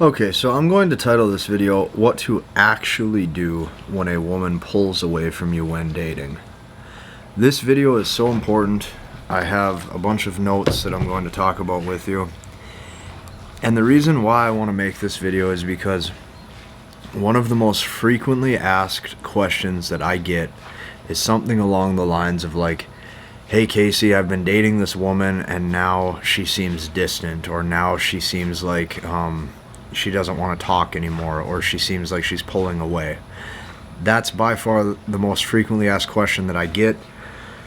Okay, so I'm going to title this video, What to Actually Do When a Woman Pulls Away from You When Dating. This video is so important. I have a bunch of notes that I'm going to talk about with you. And the reason why I want to make this video is because one of the most frequently asked questions that I get is something along the lines of like, hey Casey, I've been dating this woman and now she seems distant, or now she seems like she doesn't want to talk anymore, or she seems like she's pulling away. That's by far the most frequently asked question that I get.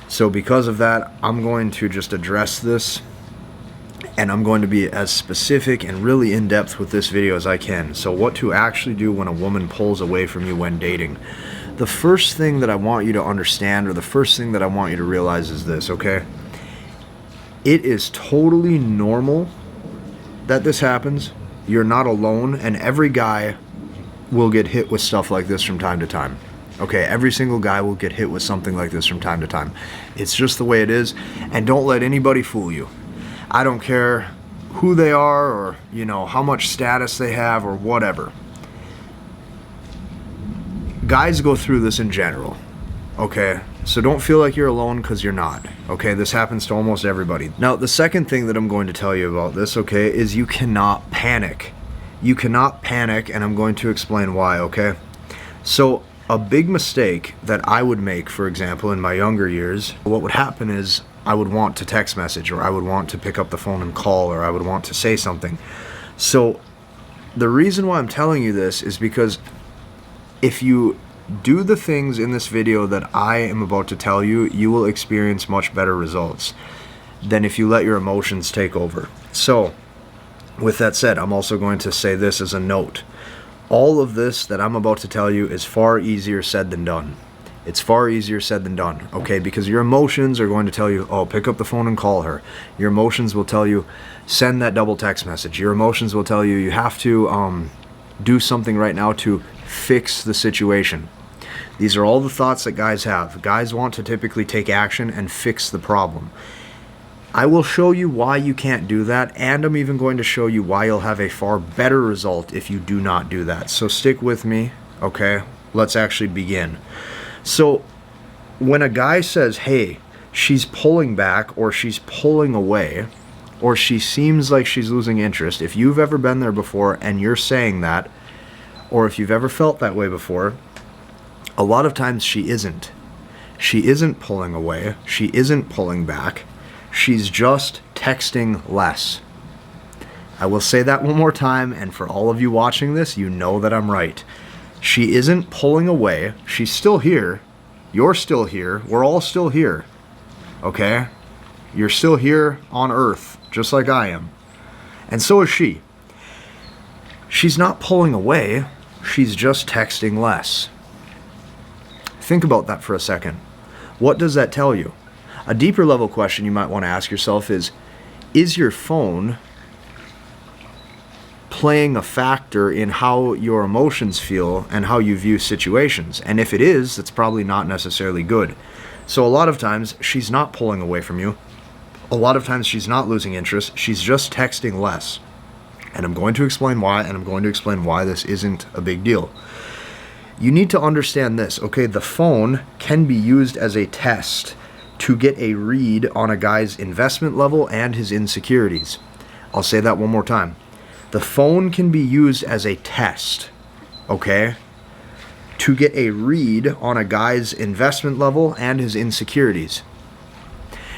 So because of that, I'm going to just address this, and I'm going to be as specific and really in-depth with this video as I can. So what to actually do when a woman pulls away from you when dating. The first thing that I want you to understand, or the first thing that I want you to realize is this, okay? It is totally normal that this happens. You're not alone, and every guy will get hit with stuff like this from time to time. Okay, every single guy will get hit with something like this from time to time. It's just the way it is, and don't let anybody fool you. I don't care who they are, or how much status they have, or whatever. Guys go through this in general, okay? So don't feel like you're alone, because you're not, okay? This happens to almost everybody. Now, the second thing that I'm going to tell you about this, okay, is you cannot panic. You cannot panic, and I'm going to explain why, okay? So a big mistake that I would make, for example, in my younger years, what would happen is I would want to text message, or I would want to pick up the phone and call, or I would want to say something. So the reason why I'm telling you this is because if you do the things in this video that I am about to tell you, you will experience much better results than if you let your emotions take over. So, with that said, I'm also going to say this as a note. All of this that I'm about to tell you is far easier said than done. It's far easier said than done, okay? Because your emotions are going to tell you, oh, pick up the phone and call her. Your emotions will tell you, send that double text message. Your emotions will tell you, you have to do something right now to fix the situation. These are all the thoughts that guys have. Guys want to typically take action and fix the problem. I will show you why you can't do that, and I'm even going to show you why you'll have a far better result if you do not do that. So stick with me, okay? Let's actually begin. So when a guy says, hey, she's pulling back, or she's pulling away, or she seems like she's losing interest, if you've ever been there before and you're saying that, or if you've ever felt that way before, a lot of times she isn't. She isn't pulling away. She isn't pulling back. She's just texting less. I will say that one more time, and for all of you watching this, you know that I'm right. She isn't pulling away. She's still here. You're still here. We're all still here. Okay? You're still here on Earth, just like I am. And so is she. She's not pulling away. She's just texting less. Think about that for a second. What does that tell you? A deeper level question you might want to ask yourself is your phone playing a factor in how your emotions feel and how you view situations? And if it is, that's probably not necessarily good. So a lot of times, she's not pulling away from you. A lot of times, she's not losing interest. She's just texting less. And I'm going to explain why, and I'm going to explain why this isn't a big deal. You need to understand this, okay? The phone can be used as a test to get a read on a guy's investment level and his insecurities. I'll say that one more time. The phone can be used as a test, okay, to get a read on a guy's investment level and his insecurities.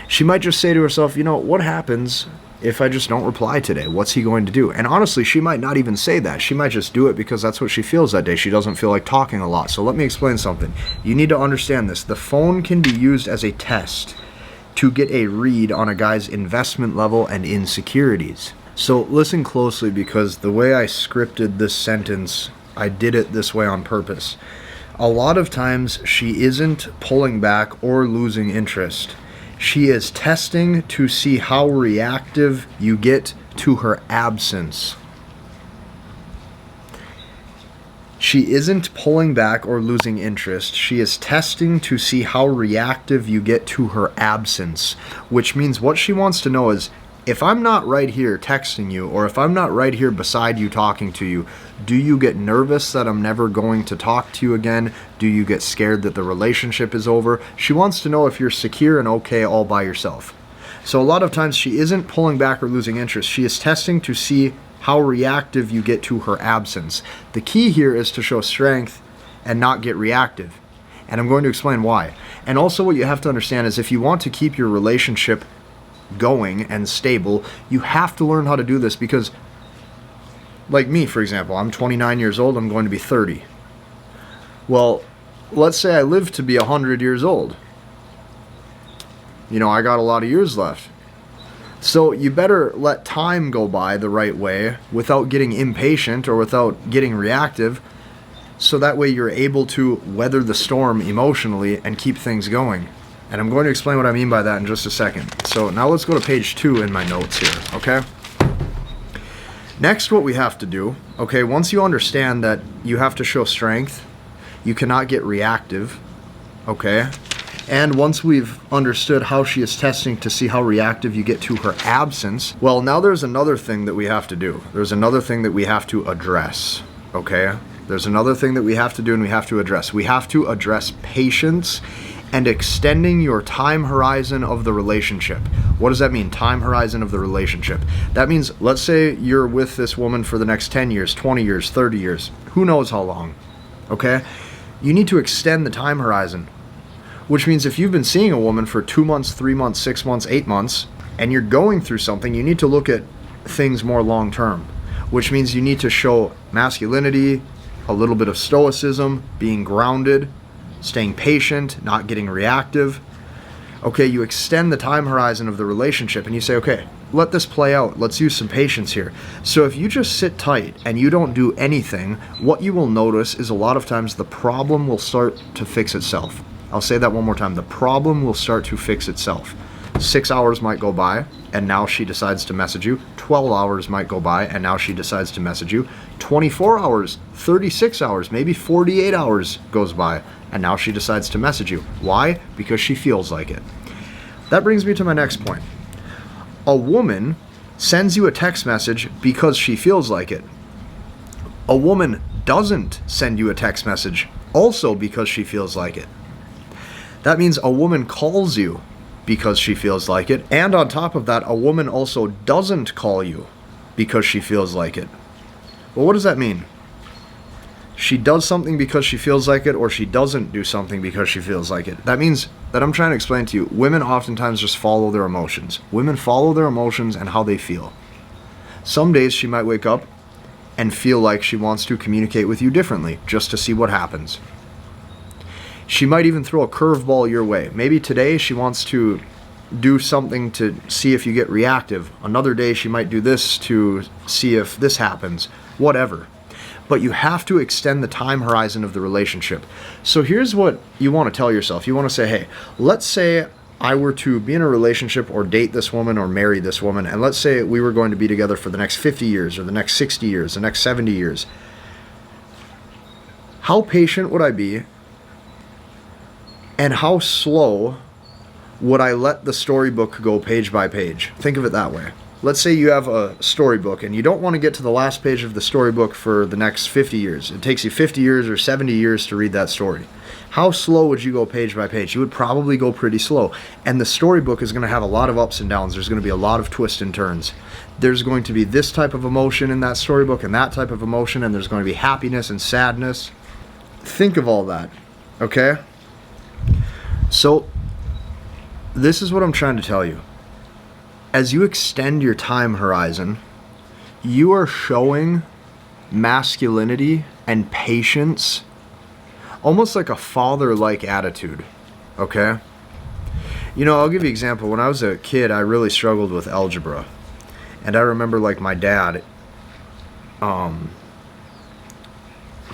She might just say to herself, what happens if I just don't reply today? What's he going to do? And honestly, she might not even say that. She might just do it because that's what she feels that day. She doesn't feel like talking a lot. So let me explain something. You need to understand this. The phone can be used as a test to get a read on a guy's investment level and insecurities. So listen closely, because the way I scripted this sentence, I did it this way on purpose. A lot of times she isn't pulling back or losing interest. She is testing to see how reactive you get to her absence. She isn't pulling back or losing interest. She is testing to see how reactive you get to her absence, which means what she wants to know is, If I'm not right here texting you, or if I'm not right here beside you talking to you, do you get nervous that I'm never going to talk to you again? Do you get scared that the relationship is over? She wants to know if you're secure and okay all by yourself. So a lot of times she isn't pulling back or losing interest. She is testing to see how reactive you get to her absence. The key here is to show strength and not get reactive. And I'm going to explain why. And also what you have to understand is if you want to keep your relationship going and stable, you have to learn how to do this because, like me, for example, I'm 29 years old, I'm going to be 30. Well, let's say I live to be 100 years old. I got a lot of years left. So you better let time go by the right way without getting impatient or without getting reactive, so that way you're able to weather the storm emotionally and keep things going. And I'm going to explain what I mean by that in just a second. So now let's go to page 2 in my notes here, okay? Next, what we have to do, okay, once you understand that you have to show strength, you cannot get reactive, okay? And once we've understood how she is testing to see how reactive you get to her absence, well, now there's another thing that we have to do. There's another thing that we have to address, okay? There's another thing that we have to do and we have to address. We have to address patience and extending your time horizon of the relationship. What does that mean, time horizon of the relationship? That means, let's say you're with this woman for the next 10 years, 20 years, 30 years, who knows how long, okay? You need to extend the time horizon, which means if you've been seeing a woman for 2 months, 3 months, 6 months, 8 months, and you're going through something, you need to look at things more long term, which means you need to show masculinity, a little bit of stoicism, being grounded, staying patient, not getting reactive. Okay, you extend the time horizon of the relationship and you say, okay, let this play out. Let's use some patience here. So if you just sit tight and you don't do anything, what you will notice is a lot of times the problem will start to fix itself. I'll say that one more time. The problem will start to fix itself. 6 hours might go by and now she decides to message you. 12 hours might go by and now she decides to message you. 24 hours, 36 hours, maybe 48 hours goes by and now she decides to message you. Why? Because she feels like it. That brings me to my next point. A woman sends you a text message because she feels like it. A woman doesn't send you a text message also because she feels like it. That means a woman calls you because she feels like it. And on top of that, a woman also doesn't call you because she feels like it. Well, what does that mean? She does something because she feels like it, or she doesn't do something because she feels like it. That means that I'm trying to explain to you, women oftentimes just follow their emotions. Women follow their emotions and how they feel. Some days she might wake up and feel like she wants to communicate with you differently, just to see what happens. She might even throw a curveball your way. Maybe today she wants to do something to see if you get reactive. Another day she might do this to see if this happens. Whatever. But you have to extend the time horizon of the relationship. So here's what you want to tell yourself. You want to say, hey, let's say I were to be in a relationship or date this woman or marry this woman, and let's say we were going to be together for the next 50 years or the next 60 years, the next 70 years. How patient would I be? And how slow would I let the storybook go page by page? Think of it that way. Let's say you have a storybook and you don't want to get to the last page of the storybook for the next 50 years. It takes you 50 years or 70 years to read that story. How slow would you go page by page? You would probably go pretty slow. And the storybook is going to have a lot of ups and downs. There's going to be a lot of twists and turns. There's going to be this type of emotion in that storybook and that type of emotion, and there's going to be happiness and sadness. Think of all that, okay? So this is what I'm trying to tell you. As you extend your time horizon, you are showing masculinity and patience, almost like a father-like attitude, okay? I'll give you an example. When I was a kid, I really struggled with algebra. And I remember, like, my dad,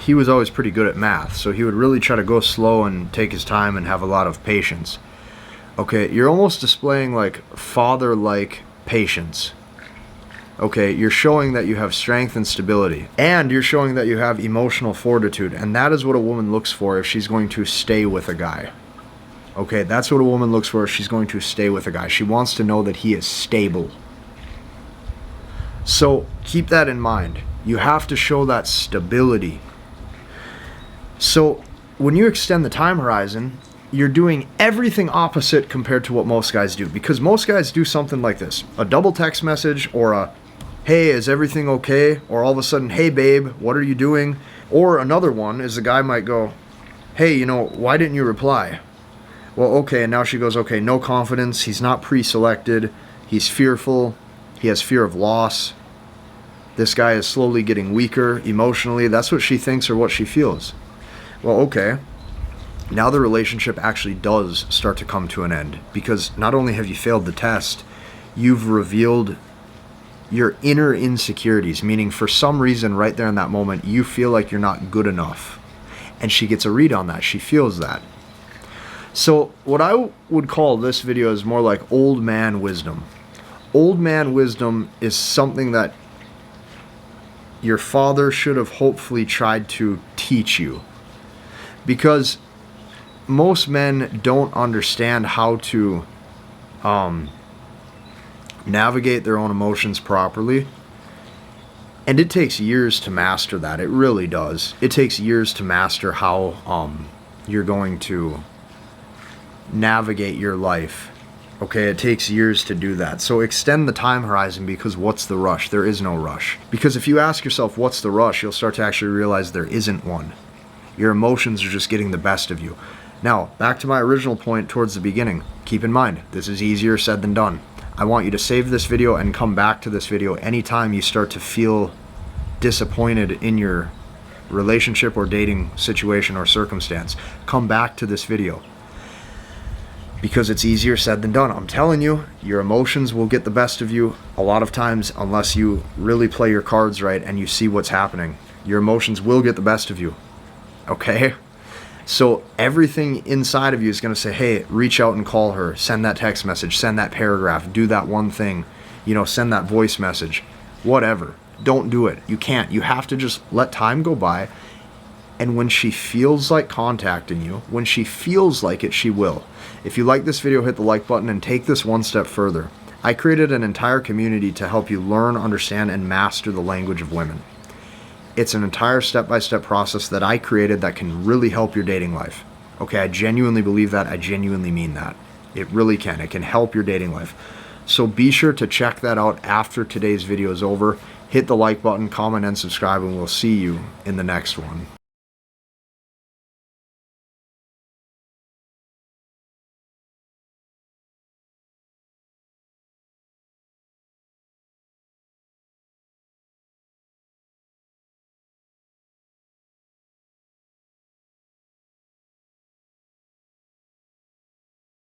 he was always pretty good at math, so he would really try to go slow and take his time and have a lot of patience. Okay, you're almost displaying like father-like patience. Okay, you're showing that you have strength and stability. And you're showing that you have emotional fortitude. And that is what a woman looks for if she's going to stay with a guy. Okay, that's what a woman looks for if she's going to stay with a guy. She wants to know that he is stable. So keep that in mind. You have to show that stability. So when you extend the time horizon, you're doing everything opposite compared to what most guys do. Because most guys do something like this: a double text message, or a, hey, is everything okay? Or all of a sudden, hey babe, what are you doing? Or another one is the guy might go, hey, you know, why didn't you reply? Well, okay, and now she goes, okay, no confidence, he's not pre-selected, he's fearful, he has fear of loss, this guy is slowly getting weaker emotionally. That's what she thinks or what she feels. Well, okay, now the relationship actually does start to come to an end, because not only have you failed the test, you've revealed your inner insecurities, meaning for some reason right there in that moment, you feel like you're not good enough. And she gets a read on that. She feels that. So what I would call this video is more like old man wisdom. Old man wisdom is something that your father should have hopefully tried to teach you. Because most men don't understand how to navigate their own emotions properly. And it takes years to master that. It really does. It takes years to master how you're going to navigate your life. Okay, it takes years to do that. So extend the time horizon, because what's the rush? There is no rush. Because if you ask yourself, what's the rush? You'll start to actually realize there isn't one. Your emotions are just getting the best of you. Now, back to my original point towards the beginning. Keep in mind, this is easier said than done. I want you to save this video and come back to this video anytime you start to feel disappointed in your relationship or dating situation or circumstance. Come back to this video, because it's easier said than done. I'm telling you, your emotions will get the best of you a lot of times, unless you really play your cards right and you see what's happening. Your emotions will get the best of you. Okay? So everything inside of you is going to say, hey, reach out and call her, send that text message, send that paragraph, do that one thing, you know, send that voice message, whatever. Don't do it. You can't. You have to just let time go by. And when she feels like contacting you, when she feels like it, she will. If you like this video, hit the like button and take this one step further. I created an entire community to help you learn, understand, and master the language of women. It's an entire step-by-step process that I created that can really help your dating life. Okay, I genuinely believe that. I genuinely mean that. It really can. It can help your dating life. So be sure to check that out after today's video is over. Hit the like button, comment, and subscribe, and we'll see you in the next one.